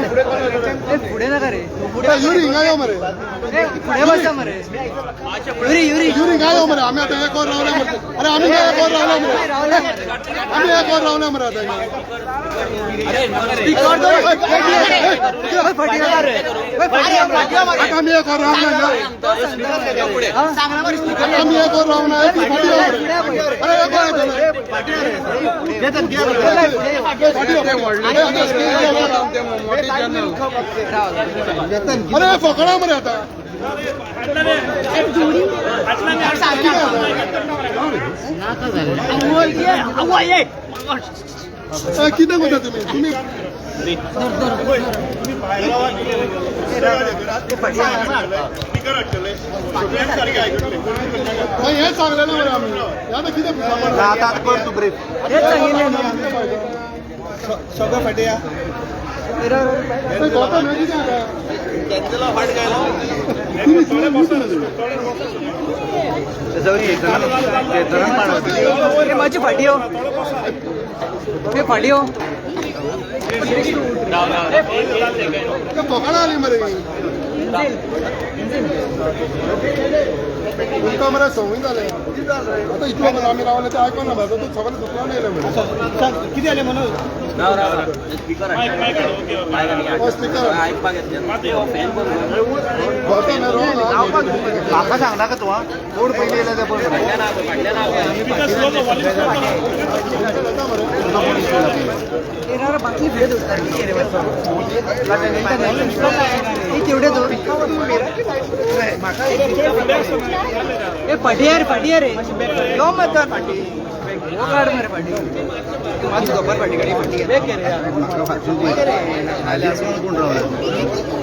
पुढे नका रे युरी हिंगा मरे पुढे बसा मरे युरी युरी युरी काय मरे आम्ही आता एक वर रावले मरे अरे आम्ही एक वर रावले मरे आम्ही एक वर रावले मरे आता स्पीकर दो फटी नका रे आम्ही एक वर रावले सांगणार स्पीकर आम्ही एक वर रावले अरे एक वर अरे पकडा मरे आता किती होता तुम्ही तुम्ही हे सांगलं ना बरं आम्ही आता किती सगळं फाटे या माझी फाटी हो ते फाटी हो पकडा आली मरे तुमका मला सवय झालं आता इथं मला आम्ही रावलं ते ऐकून ना माझं तू सगळं दुखला नाही किती आले म्हणून काका सांगला का तुम्हा कोण पहिले तेवढे तो पटियार पटियार रे यो मत पाटी वो काढ मरे पाटी माझी गब्बर पाटी गाडी पाटी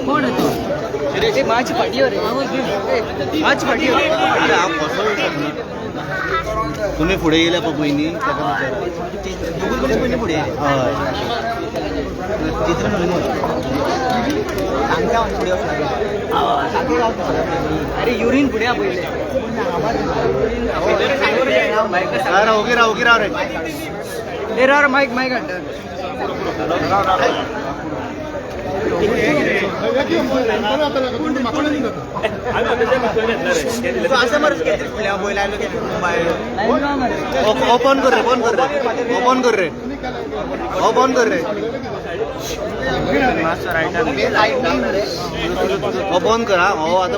कोण आहे तो ते माझी पाटी रे माझी पाटी तुम्ही पुढे गेल्या पपईनी पुढे अरे युरिन पुढे उगी राव रे माईक माईक अंडर ओपन कर रे ओपन कर रे ओपन करा हो आता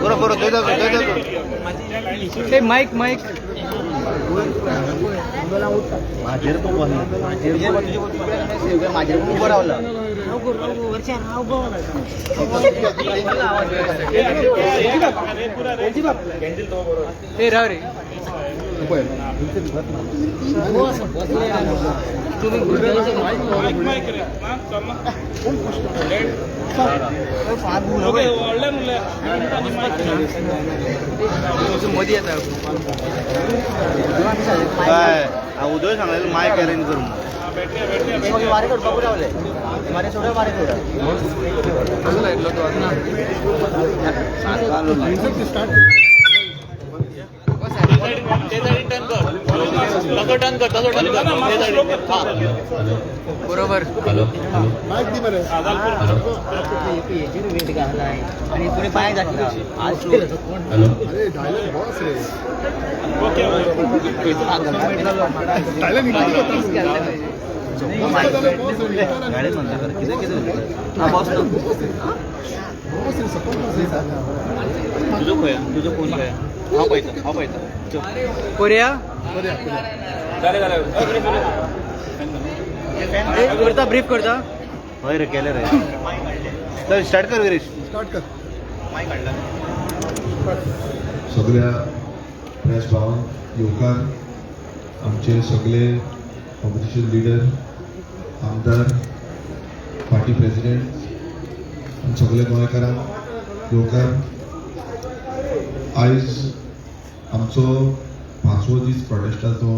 बरोबर माईक माईक माझे उभं रावलं ते राव रे मोदी आता काय उदय सांगायला माय कॅरेन करून वारे थोडं बघू रावले मारे थोडं वारे थोडं बरोबर वेट घालाय आणि पुढे पाय घातला तुझं कोण काय हा पाहिजे कोरिया करता ब्रीफ करता होय रे केलं रे तर स्टार्ट कर गिरीश स्टार्ट कर सगळ्या प्रेस भावन येवकार आमचे सगळे ऑपोजिशन लीडर आमदार पार्टी प्रेसिडेंट आनी सगळे गोंयकारांक येवकार आयज आमचो 5वो दीस प्रोटेस्टाचो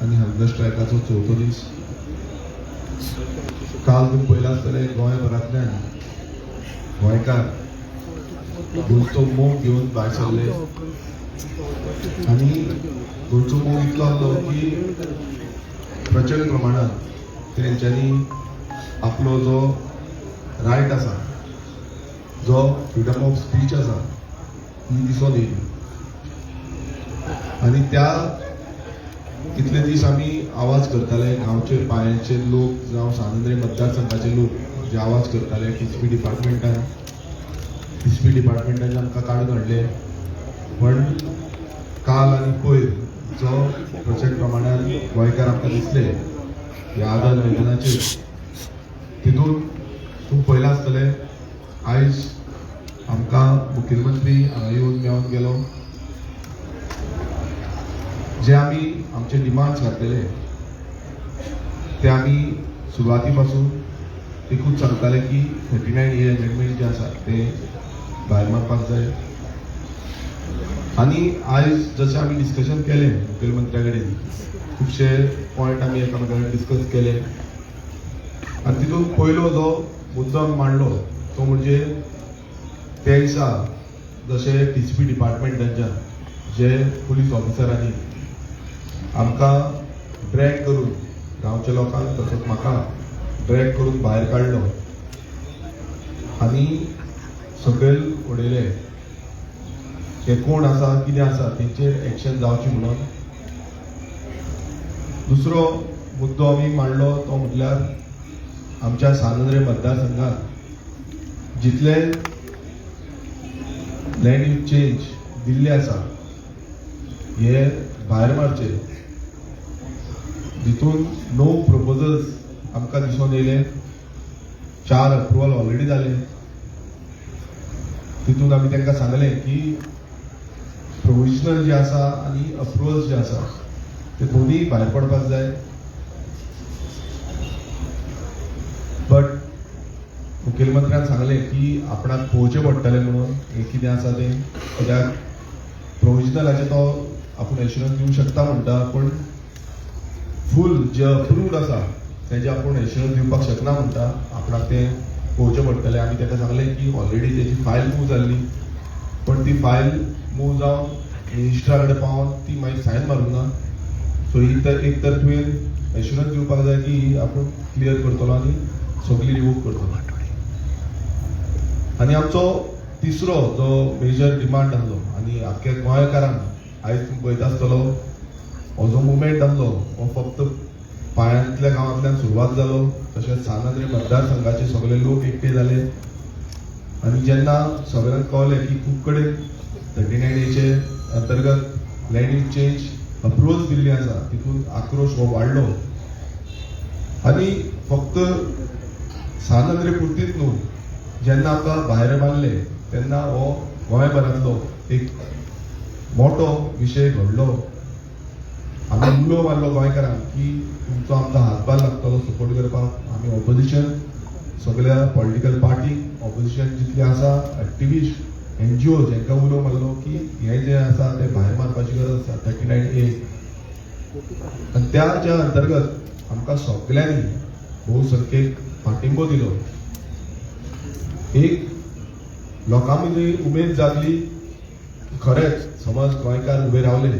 आनी हंगर स्ट्रायकाचो 4थो दीस काल तुम्ही पळयला आसतलें गोंयभरांतल्यान गोंयकार गोंयचो मोग घेवन भायर सरले आनी गोंयचो मोग इतलो आसलो की प्रचंड प्रमाणात तेंच्यांनी आपलो जो रायट आसा जो फ्रिडम ऑफ स्पीच आसा ती दिसून येयली आनी त्या कितले दीस आमी आवाज करताले गांवचे पांयांचे लोक जावं सानंद्रे मतदारसंघाचे लोक जे आवाज करताले टीसीपी डिपार्टमेंटाचे आमकां काडून हाडले पण काल आनी पयर जो प्रचंड प्रमाणात गोंयकार आमकां दिसले ह्या आदान मैदानाचेर तितून तूं पयलां आसतलें आयज आमकां मुखेलमंत्री हांगा येवन मेळोन गेलो जे आमी आमचे डिमांड्स घातलेले ते आमी सुरवाती पासून एकूच सांगताले की 39A अमेंडमेंट जे आसा ते भायर मारपाक जाय आनी आयज जशें आमी डिस्कशन केलें मुखेलमंत्र्या कडेन खुबशे पॉयंट आमी एकामेका कडेन डिस्कस केले आनी तितून पयलो जो मुद्दो आमी मांडलो तो म्हणजे त्या दिसा जशे टीसीपी डिपार्टमेंटाच्यान जे पुलीस ऑफिसरांनी आमकां ड्रॅग करून गांवच्या लोकांक तसोच म्हाका ड्रॅग करून भायर काडलो आनी सकयल उडयले हे कोण आसा कितें आसा तेंचेर एक्शन जावची म्हणून दुसरो मुद्दो आमी मांडलो तो म्हटल्यार आमच्या सानंद्रे मतदारसंघात जितले लँड यूज चेंज दिल्ले आसा हे भायर मारचे जितून 9 प्रपोजल्स आमकां दिसून येयले 4 अप्रुवल ऑलरेडी जाले तितून आमी तांकां सांगलें की प्रोविजनल जे आसा आनी अप्रुवल्स जे आसा ते दोन्ही भायर पडपाक जाय बट मुखेलमंत्र्यान सांगलें की आपणाक पळोवचें पडटलें म्हणून हें कितें आसा तें कित्याक प्रोविजनलाचे तो आपूण एश्युरन्स दिवंक शकता म्हणटा पण फूल जे अप्रूव्ड आसा तेजे आपूण एश्युरन्स दिवपाक शकना म्हणटा आपणाक तें पळोवचें पडटलें आमी ताका सांगलें की ऑलरेडी तेजी फायल मूव जाल्ली पण ती फायल मूव जावन मिनिस्टरा कडेन पावोन ती मागीर सायन मारूंक ना सो ही तर एक तर तुवें एश्युरन्स दिवपाक जाय की आपूण क्लियर करतलो आनी सगळी रिवोक करतलो आनी आमचो तिसरो जो मेजर डिमांड आसलो आनी आख्या गोंयकारांक आयज तूं पळयता आसतलो हो जो मुवमेंट आसलो हो फक्त पांयांतल्या गांवांतल्यान सुरवात जालो तशेंच सानंद्रे मतदारसंघाचे सगळे लोक एकटे जाले आनी जेन्ना सगळ्यांक कळलें की खूब कडेन 39A अंतर्गत लँड यूज चेंज अप्रुवल्स दिल्ली आसा तितून आक्रोश हो वाडलो आनी फक्त सानंद्रे पुरतीच न्हू जेन्ना आमकां भायर मारले तेन्ना हो गोंयभरांतलो एक मोठो विशय घडलो आमी उलो मारलो गोंयकारांक की तुमचो आमकां हातभार लागतलो सपोर्ट करपाक आमी ऑपोजिशन सगळ्या पॉलिटिकल पार्टीक ऑपोजिशन जितले आसा एक्टिविस्ट NGOs हांकां उलो मारलो की हे जे आसा ते भायर मारपाची गरज आसा 39A आनी त्या अंतर्गत आमकां सगळ्यांनी भोवसंख्येक पाठिंबो दिलो एक लोकां मदीं उमेद जागली खरेंच समज गोंयकार उबे रावले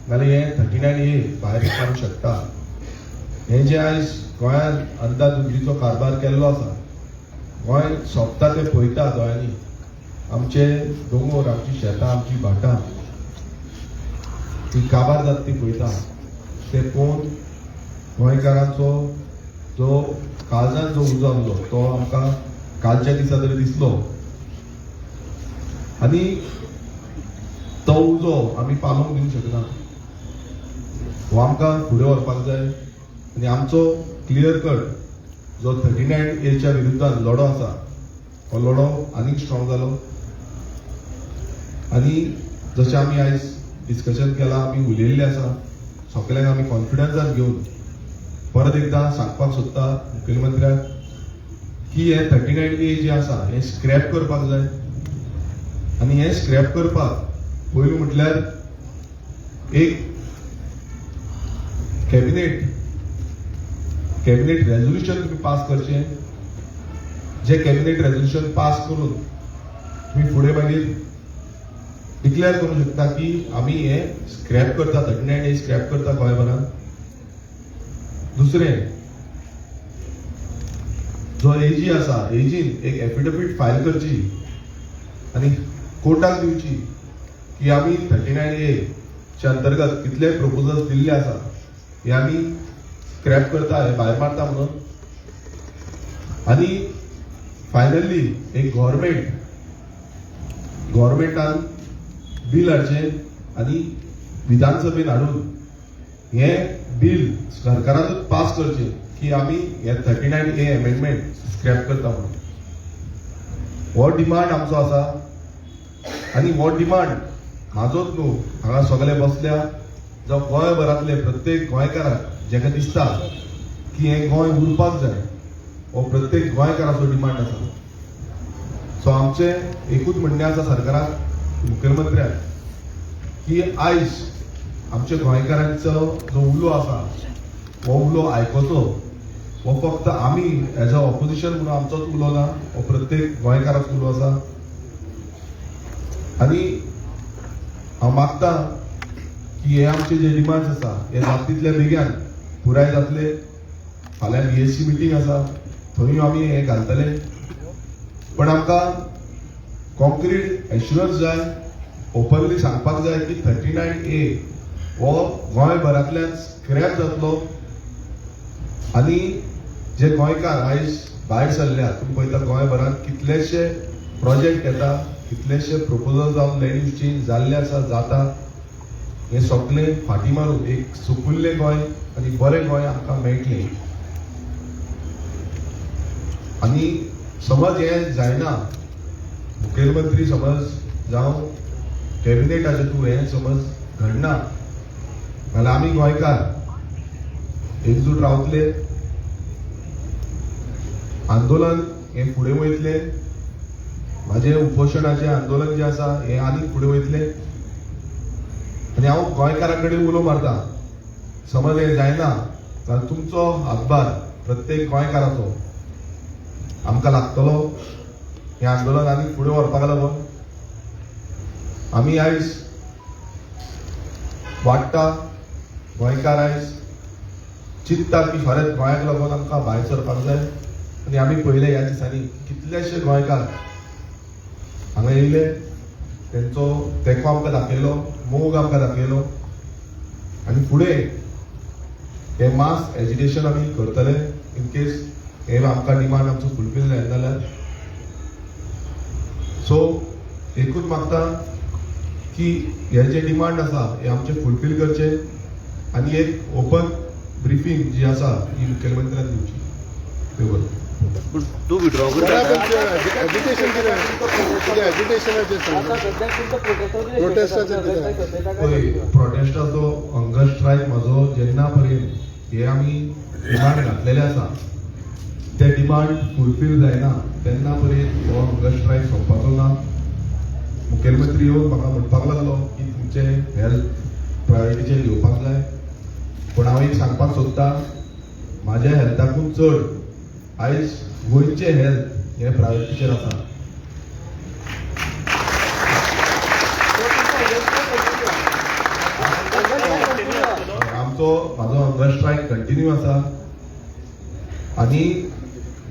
जाल्यार हे 39A भायर काडूंक शकता हे जे आयज गोंयांत अंधाधुंदीचो कारभार केल्लो आसा गोंय सोंपता ते पळयता दोळ्यांनी आमचे दोंगर आमची शेतां आमची भाटां ती काबार जाता ती पळयता ते पळोवन गोंयकारांचो जो काळजांत जो उजो आसलो तो आमकां कालच्या दिसा तरी दिसलो आनी तो उजो आमी पालोवंक दिवंक शकना हो आमकां फुडें व्हरपाक जाय आनी आमचो क्लियर कट जो 39A विरुद्धान लढो आसा हो लढो आनीक स्ट्रॉंग जालो आनी जशें आमी आयज डिस्कशन केलां आमी उलयल्ले आसा सगळ्यांक आमी कॉन्फिडन्सान घेवन परत एकदां सांगपाक सोदता मुखेलमंत्र्याक की हे 39A जे आसा हे स्क्रॅप करपाक जाय आनी हे स्क्रॅप करपाक पयलीं म्हटल्यार एक कॅबिनेट रेझोल्युशन तुम्ही पास करचें जे कॅबिनेट रेझोल्युशन पास करून तुम्ही फुडें मागीर डिक्लेअर करूं शकता की आमी हे स्क्रॅप करता 39 डे स्क्रॅप करता गोंयभरात. दुसरें जो एजी आसा एजीन एक एफिडेविट फायल करची आनी कोर्टाक दिवची की आमी 39A च्या अंतर्गत कितले प्रपोजल्स दिल्ले आसा हे आमी स्क्रॅप करता, हे भायर मारता म्हणून. आनी फायनली एक गव्हर्मेंटान बिल हाडचें आनी विधानसभेन हाडून हे बिल सरकारानूच पास करचें की आमी हे 39A अमेंडमेंट स्क्रॅप करता म्हणून. हो डिमांड आमचो आसा आनी हो डिमांड म्हाजोच न्हू, हांगा सगळे बसल्या जो गोंयभरांतले प्रत्येक गोंयकाराक जेका दिसता की हे गोंय उरपाक जाय, हो प्रत्येक गोंयकाराचो डिमांड आसा. सो आमचें एकूच म्हणणें आसा सरकाराक, मुखेलमंत्र्याक, की आयज आमच्या गोंयकारांचो जो उलो आसा हो उलो आयकोचो. हो फक्त आमी एज अ ऑपोजिशन म्हणून आमचोच उलो ना, हो प्रत्येक गोंयकाराचो उलो आसा. आनी हांव मागता की हे आमचे जे डिमांड्स आसा हे जाता तितले बेगीन पुराय जातले. फाल्यां BSC मिटींग आसा, थंय आमी हे घालतले. पण आमकां कॉन्क्रीट एश्युरन्स जाय, ओपनली सांगपाक जाय की 39A हो गोंयभरांतल्यान स्क्रॅप जातलो. आनी जे गोंयकार आयज भायर सरल्या, तुमी पळयता गोंयभरांत कितलेशे प्रोजेक्ट येता, कितलेशे प्रपोजल जावन लँड यूज चेंज जाल्ले आसा, जाता. हे सगळे फाटी मारून एक सुकुल्ले गोंय आनी बरें गोंय आमकां मेळटलें. आनी समज हे जायना, मुखेलमंत्री समज जावं कॅबिनेटाचे तूं हे समज घडना, जाल्यार आमी गोंयकार एकजूट रावतले, आंदोलन हे फुडें वयतले. म्हाजे उपोशणाचें आंदोलन जें आसा हे आनीक फुडें वयतले. आनी हांव गोंयकारा कडेन उलो मारता, समज हे जायना जाल्यार तुमचो हातभार प्रत्येक गोंयकाराचो आमकां लागतलो हें आंदोलन आनीक फुडें व्हरपाक लागून. आमी आयज वाडटा, गोंयकार आयज चिंतता की खरेंच गोंयाक लागून आमकां भायर सरपाक जाय. आनी आमी पळयले ह्या दिसांनी कितलेशे गोंयकार हांगा येयले, तेंचो तेंको आमकां दाखयलो, मोग आमकां दाखयलो. आनी फुडें हे मास एजिटेशन आमी करतले इन केस हे आमकां डिमांड आमचो फुलफील जायना जाल्यार. सो एकूच मागता की हे जे डिमांड आसा हे आमचे फुलफील करचे आनी एक ओपन ब्रिफींग जी आसा ही मुखेलमंत्र्यान दिवची. पूण तूं विड्रॉ करता एज्युकेशन प्रोटेस्टाचो हंगर स्ट्रायक म्हाजो जेन्ना पर्यंत हे आमी डिमांड घातलेले आसा ते डिमांड फुलफील जायना तेन्ना पर्यंत हो हंगर स्ट्रायक सोंपपाचो ना. मुखेलमंत्री येवन म्हाका म्हणपाक लागलो की तुमचे हेल्थ प्रायोरिटीचेर घेवपाक जाय. पूण हांव एक सांगपाक सोदतां, म्हाज्या हेल्थाकून चड आयज गोंयचे हेल्थ हे प्रायोरिटीचेर आसा. म्हाजो हंगर स्ट्रायक कंटिन्यू आसा. आनी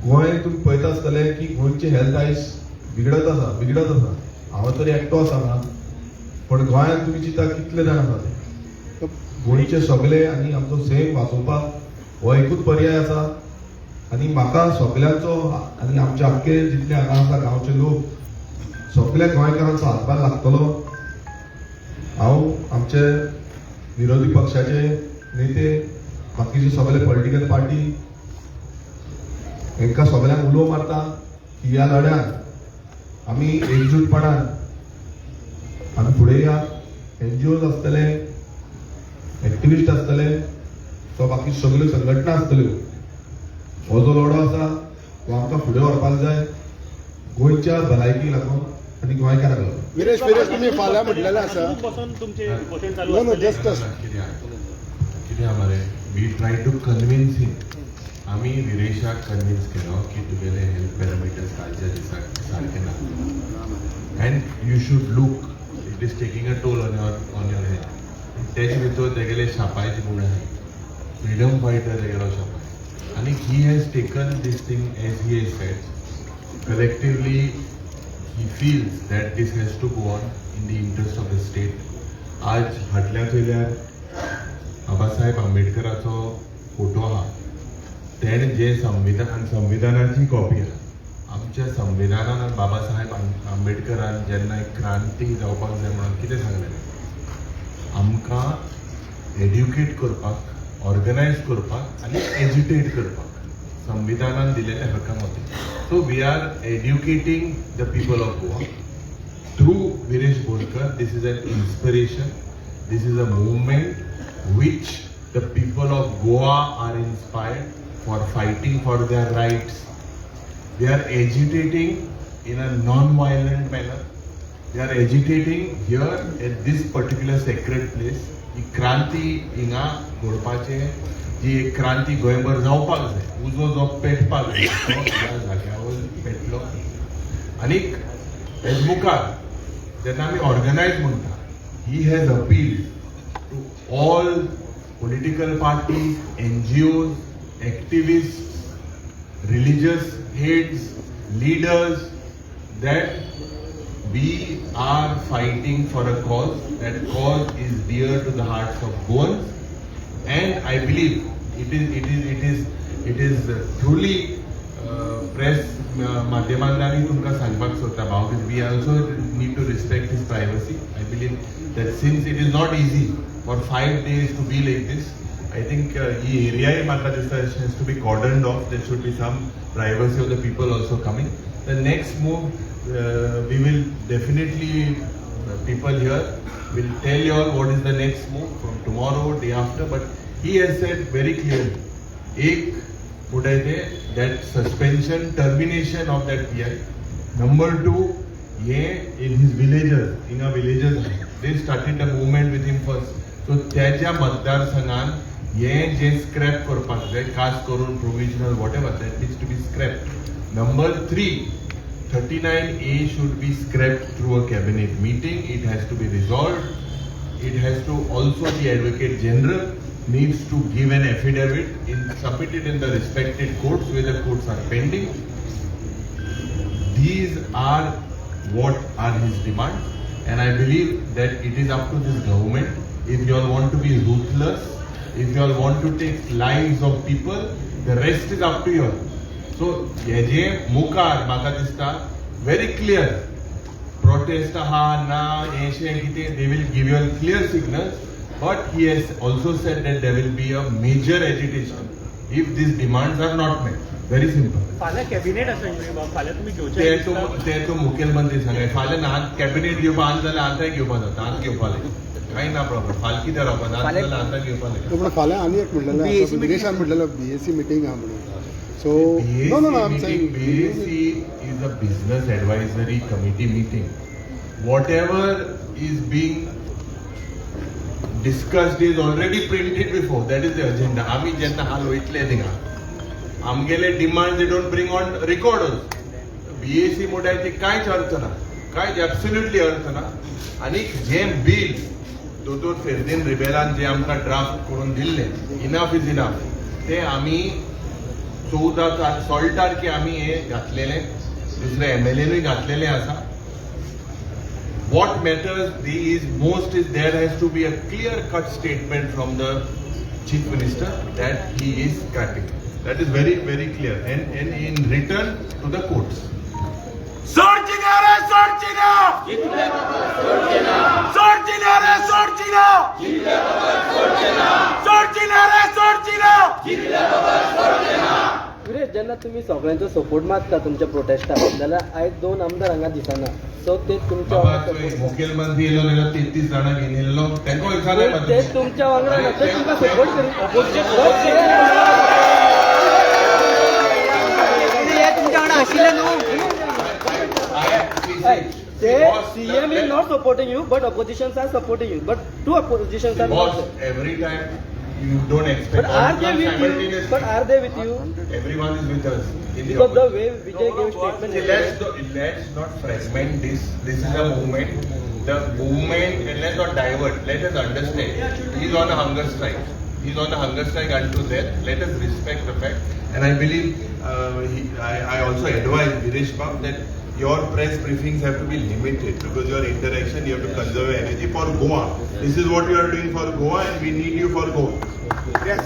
गोंय तुम्ही पळयता आसतले की गोंयचे हेल्थ आयज बिगडत आसा. हांव तरी एकटो आसा हांगा, पण गोंयांत तुमी चिंता कितले जाण आसा ते. गोंयचे सगळे आनी आमचो सेम वाचोवपाक हो एकूच पर्याय आसा. आनी म्हाका सगळ्यांचो आनी आमचे आख्खे जितले हांगा आसा गांवचे लोक सगळ्या गोंयकारांचो हातभार लागतलो. हांव आमचे विरोधी पक्षाचे नेते, बाकीचे सगळे पॉलिटिकल पार्टी हांकां सगळ्यांक उलो मारता की ह्या लढ्यात आमी एकजूटपणान आमी फुडें या. NGOs आसतले, एक्टिविस्ट आसतले, तो बाकी सगळ्यो संघटना आसतल्यो. हो जो लढो आसा तो आमकां फुडें व्हरपाक जाय गोंयच्या भलायकी लागून आनी गोंयकाराक लागून. विरेश तुम्ही फाल्यां म्हटलेलें आसा नो जस्ट कितें मरे वी ट्राय टू कन्विन्स हिम. आमी विरेशाक कन्विन्स केलो की तुगेले हेल्थ पॅरामिटर्स कालच्या दिसाक सारके ना. and you should look, it is taking a toll on your head. त्याच्या भितर तेगेले शापायचे मुळे आहाय, फ्रीडम फायटर तेगेलो शापाय, आणि he has taken this thing as he has said, collectively he feels that this has to go on in the interest of the state. आज फाटल्या चोयल्यार Babasaheb आंबेडकराचो photo आहा, तेणे जे संविधानाची कॉपी आहा. आमच्या संविधानान बाबासाहेब आंबेडकरान जेन्ना एक क्रांती जावपाक जाय म्हणून कितें सांगलें, आमकां एड्युकेट करपाक, ऑर्गनायज करपाक आनी एज्युकेट करपाक संविधानान दिलेले हक्क मती. So we are educating the people of Goa through Viresh Borkar. This is an inspiration, this is a movement which the people of Goa are inspired for fighting for their rights. They are agitating in a non-violent manner. They are agitating here at this particular sacred place. ही क्रांती हिंगा घडपाचे, जी एक क्रांती गोंयभर जावपाक जाय, उजो जो पेटपाक जाय तो ह्या जाग्यावर पेटलो. आनीक हेज मुखार जेन्ना आमी ऑर्गनायज म्हणटा, he has appealed to all political parties, NGOs, activists, religious heads, leaders, that we are fighting for a cause. That cause is dear to the hearts of Goans, and I believe it is truly press माध्यमांनी तुमकां सांगपाक सोदता about this. We also need to respect his privacy. I believe that since it is not easy for 5 days to be like this, I think he area म्हाका दिसता has to be cordoned off. There should be some privacy of the people also coming. The next move, we will definitely, people here will tell you all what is the next move from tomorrow, day after. But he has said very clearly, एक मुडायते that suspension, termination of that PI. Number 2, in his villages, they started the movement with him first. So त्याच्या मतदारसंघान जे scrap करपाक जाय, खास करून provisional whatever, that needs to be scrapped. Number 3, 39A should be scrapped through a cabinet meeting. It has to be resolved. It has to also, the Advocate General needs to give an affidavit submitted in the respected courts where the courts are pending. These are what are his demands, and I believe that it is up to this government. If you all want to be ruthless, if you all want to take lives of people, the rest is up to you all. So je mukar maka dista very clear protest ha na eshe kite, they will give you all clear signals. But he has also said that there will be a major agitation if these demands are not met. Very simple. फाल्यां cabinet आसा फाल्यां तुमी घेवचे ते तो मुखेलमंत्री सांगे फाल्यां ना कॅबिनेट घेवपा आनी जाल्यार आतां घेवपा जाता, आज घेवपा लागे कांय ना प्रॉब्लम. फाल्यां कितें रावपा ना जाल्यार आतां घेवपा लागे. पूण फाल्यां आनी एक म्हणलेलें विदेशान म्हणलेलें BAC मिटींग आहा म्हणून. So no, I'm saying BAC is a business advisory committee meeting. Whatever is being discussed is already printed before. That is the agenda. आमी जेन्ना हाल वयतले थिंगा आमगेले demand they don't bring on record. BAC मोडायचे कांयच अर्थ ना, कांयच एब्सोल्युटली अर्थ ना. आनी जे बिल दोतोर फेर्देन रिबेलान जे आमकां ड्राफ्ट करून दिल्ले, इनफ इज इनफ, ते आमी 16 तारखे आमी हे घातलेले, दुसरे MLAनूय घातलेले आसा. What matters is most is there has to be a clear-cut statement from the Chief Minister that he is scrapping. That is very, very clear, and in return to the courts. Suresh, जेन्ना तुम्ही सगळ्यांचो support मागता तुमच्या प्रोटेस्टाक, जाल्यार आयज 2 आमदार हांगा दिसना. सो ते तुमच्या मुखेलमंत्री येयलो जाल्यार 33 जाणां घेवन येयलो, तांकां विचारलें ते तुमच्या वांगडा ना, ते तुमकां सपोर्ट करीत तुमच्या वांगडा आशिल्ले न्हू. CM is not supporting you, but oppositions are supporting you. But two oppositions are not. Every time you don't expect But all are to they come with you? simultaneously. But are they with you? Everyone is with us in the Because the opposition. way Vijay gave statement. See, let's not fragment this. This is a movement. The movement, and let's not divert. Let us understand. He's on a hunger strike. He's on a hunger strike unto death. Let us respect the fact. And I believe, I also advise Viresh Bab that your press briefings have to be limited because your interaction, you have to conserve energy for Goa. This is what you are doing for Goa, and we need you for Goa. Yes.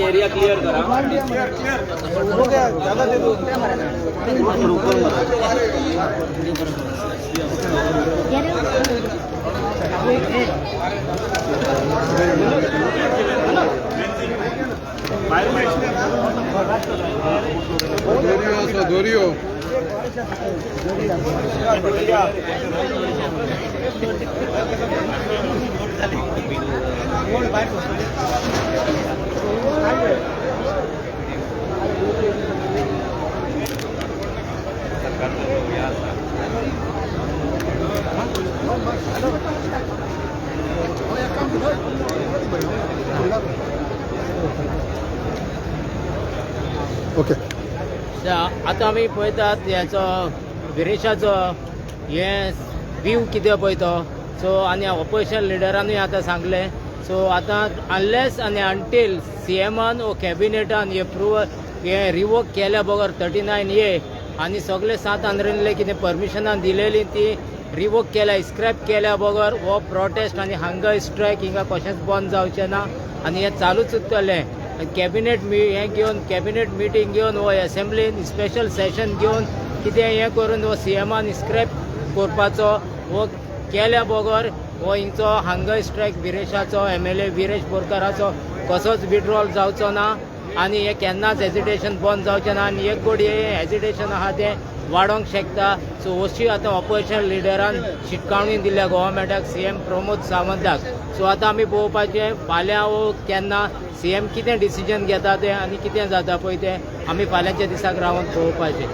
Area clear करा. हो गया ज्यादा दे दो okay. आतां आमी पळयतात हेचो विरेशाचो हे view कितें पळय तो सो आनी ऑपोजिशन लिडरानूय आतां सांगलें सो आतां अनलेस आनी अंटील CMन वो कॅबिनेटान हे रिवोक केल्या बगर 39A आनी सगळे 7 आंध्रांतले कितें परमिशनां दिलेली ती रिवोक केल्या स्क्रॅप केल्या बगर हो प्रोटेस्ट आनी हंगर स्ट्रायक हिंगा कशेंच बंद जावचें ना आनी हें चालूच उरतलें. कॅबिनेट कॅबिनेट मिटींग घेवन वो असेंब्लीन स्पेशल सेशन घेवन कितें हें करून वो CMन स्क्रॅप करपाचो वो केल्या बगर हो हिंचो हंगर स्ट्रायक विरेशाचो MLA विरेश बोरकाराचो कसोच विड्रॉल जावचो ना आनी हे केन्नाच हेजिटेशन बंद जावचें ना आनी एक गोडी हेजिटेशन आहा तें वाडोंक शकता. सो अशी आतां ऑपोजिशन लिडरान शिटकावणी दिल्या गव्हर्मेंटाक CM प्रमोद सावंताक. सो आतां आमी पळोवपाचें फाल्यां वो केन्ना CM कितें डिसिजन घेता तें आनी कितें जाता पळय तें आमी फाल्यांच्या दिसाक रावन पळोवपाचें.